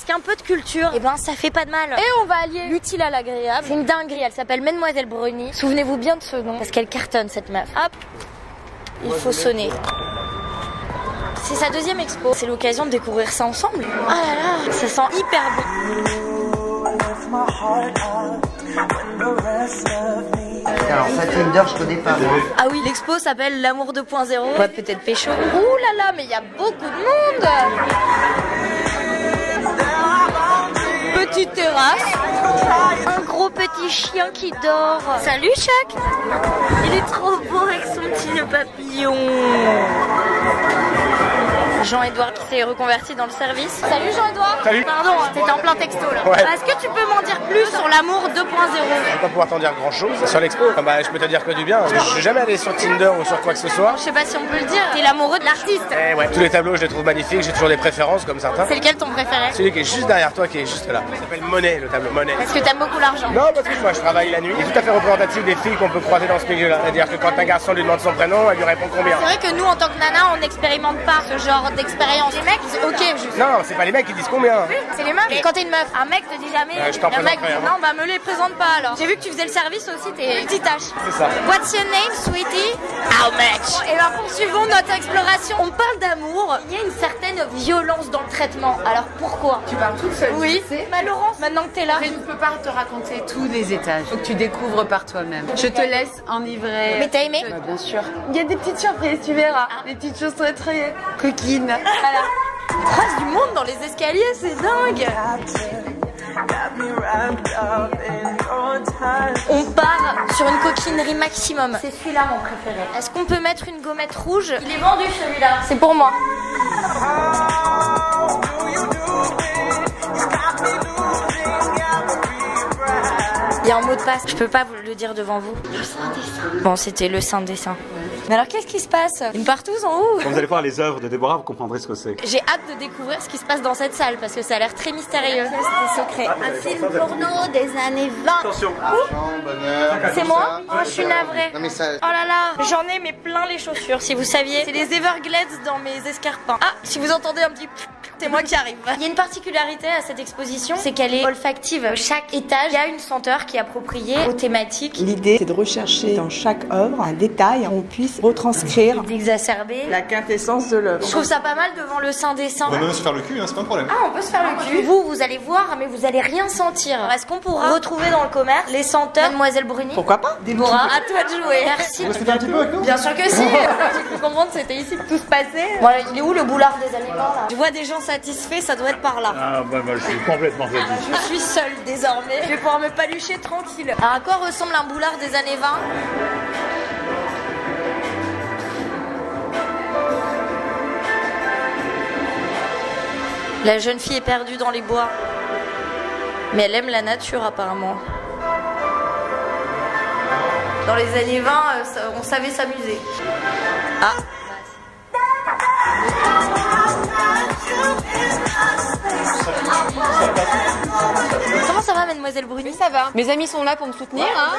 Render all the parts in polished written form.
Parce qu'un peu de culture, et ben ça fait pas de mal. Et on va allier l'utile à l'agréable. C'est une dinguerie, elle s'appelle Mademoiselle Bruni. Souvenez-vous bien de ce nom, parce qu'elle cartonne cette meuf. Hop, il faut sonner. C'est sa deuxième expo. C'est l'occasion de découvrir ça ensemble. Ah là là, ça sent hyper bon. Alors ça Tinder je connais pas moi. Ah oui, l'expo s'appelle L'amour 2.0. On va peut-être pécho. Ouh là là, mais il y a beaucoup de monde. Petite terrasse. Un gros petit chien qui dort. Salut Chuck. Il est trop beau avec son petit nœud papillon. Jean-Edouard qui s'est reconverti dans le service. Salut Jean-Edouard. Salut. Pardon, t'étais en plein texto là. Ouais. Est-ce que tu peux m'en dire plus sur l'amour 2.0? Je vais pas pouvoir t'en dire grand chose sur l'expo. Bah, je peux te dire que du bien. Je suis jamais allé sur Tinder ou sur quoi que ce soit. Je sais pas si on peut le dire. T'es l'amoureux de l'artiste. Eh ouais. Tous les tableaux je les trouve magnifiques. J'ai toujours des préférences comme certains. C'est lequel ton préféré? Celui qui est juste derrière toi, qui est juste là. Il s'appelle Monet, le tableau Monet. Est-ce que t'aimes beaucoup l'argent? Non, parce que moi je travaille la nuit. Il est tout à fait représentatif des filles qu'on peut croiser dans ce milieu-là. C'est-à-dire que quand un garçon lui demande son prénom, elle lui répond combien. C'est vrai que nous en tant que nana, on n'expérimente pas ce genre d'expérience. Les mecs disent ok juste. Non, c'est pas les mecs qui disent combien. Oui, c'est les meufs. Mais quand t'es une meuf, un mec te dit jamais. Je t'en un mec présenterai, dit non, bah me les présente pas alors. J'ai vu que tu faisais le service aussi, t'es multitâche. C'est ça. What's your name, sweetie? How much? Et ben poursuivons notre exploration. On parle d'amour. Il y a une certaine violence dans le traitement. Alors pourquoi? Tu parles toute seule. Oui. Tu sais. Bah Laurence, maintenant que t'es là. Je ne peux pas te raconter tous les étages. Faut que tu découvres par toi-même. Je te laisse enivrer. Mais t'as aimé? Bah, bien sûr. Il y a des petites surprises, tu verras. Des petites choses très très coquines. Voilà. On croise du monde dans les escaliers, c'est dingue. On part sur une coquinerie maximum. C'est celui-là mon préféré. Est-ce qu'on peut mettre une gommette rouge? Il est vendu celui-là. C'est pour moi. Il y a un mot de passe. Je peux pas vous le dire devant vous. Le Saint-Dessin. Bon, c'était le Saint-Dessin. Mais alors qu'est-ce qui se passe? Une partouze en haut? Quand vous allez voir les œuvres de Déborah, vous comprendrez ce que c'est. J'ai hâte de découvrir ce qui se passe dans cette salle parce que ça a l'air très mystérieux. C'est des secrets. Un film porno des années 20. Attention. C'est moi? Oh, je suis navrée. Non mais ça... Oh là là, j'en ai mais plein les chaussures, si vous saviez. C'est les Everglades dans mes escarpins. Ah, si vous entendez un petit... C'est moi qui arrive. Il y a une particularité à cette exposition, c'est qu'elle est olfactive. Chaque étage, il y a une senteur qui est appropriée aux thématiques. L'idée, c'est de rechercher dans chaque œuvre un détail où on puisse retranscrire D'exacerber. la quintessence de l'œuvre. Je trouve ça pas mal devant le Saint-Dessin. On va même se faire le cul, hein, c'est pas un problème. Ah, on peut se faire le cul. Vous allez voir, mais vous allez rien sentir. Est-ce qu'on pourra retrouver dans le commerce les senteurs Mademoiselle Bruni? Pourquoi pas? Déborah, à toi de jouer. Merci. Vous restez un petit peu avec nous? Bien sûr que si. J'ai cru comprendre que c'était ici que tout se passait. Voilà, il est où le boulard des années 20 là? Je vois des gens satisfaits, ça doit être par là. Ah bah moi je suis complètement satisfait. Je suis seule désormais. Je vais pouvoir me palucher tranquille. Alors à quoi ressemble un boulard des années 20? La jeune fille est perdue dans les bois. Mais elle aime la nature apparemment. Dans les années 20, on savait s'amuser. Ah. Comment ça va, Mademoiselle Bruni? Ça va. Mes amis sont là pour me soutenir. Hein.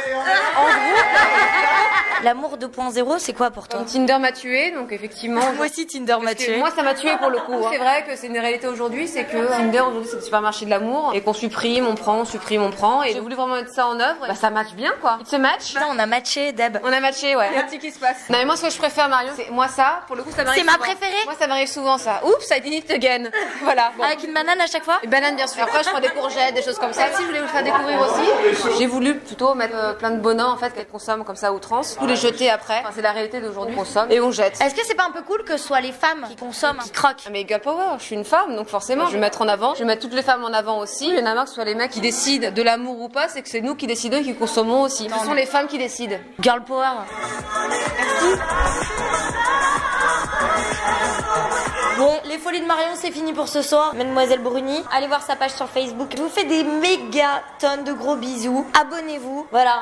En gros, l'amour 2.0, c'est quoi pour toi? Tinder m'a tué, donc effectivement. Moi aussi, Tinder m'a tué. Moi, ça m'a tué pour le coup. Hein. C'est vrai que c'est une réalité aujourd'hui, c'est que Tinder aujourd'hui c'est le supermarché de l'amour et qu'on supprime, on prend, Et j'ai voulu vraiment mettre ça en œuvre. Bah ça match bien quoi. It se match. Là, on a matché, Deb. On a matché, ouais. Il y a un petit qui se passe. Non mais moi ce que je préfère Marion, c'est moi ça. Pour le coup ça m'arrive. C'est ma souvent. préférée. Moi ça m'arrive souvent ça. Oups, I did it again. Voilà. Bon. Avec une banane à chaque fois? Une banane bien sûr. Après je prends des courgettes, des choses comme ça. Si je voulais vous faire découvrir aussi, j'ai voulu plutôt mettre plein de bonhommes en fait qu'elles consomment comme ça à outrance. Tous les jeter après. Enfin, c'est la réalité d'aujourd'hui. On consomme et on jette. Est-ce que c'est pas un peu cool que ce soit les femmes qui consomment, qui croquent? Ah, mais girl power, je suis une femme donc forcément je vais mettre en avant. Je vais mettre toutes les femmes en avant aussi. Il y en a marre que ce soit les mecs qui décident de l'amour ou pas, c'est que c'est nous qui décidons et qui consommons aussi. Ce sont les femmes qui décident. Girl power. Merci. Bon, les folies de Marion, c'est fini pour ce soir. Mademoiselle Bruni, allez voir sa page sur Facebook. Je vous fais des méga tonnes de gros bisous. Abonnez-vous. Voilà.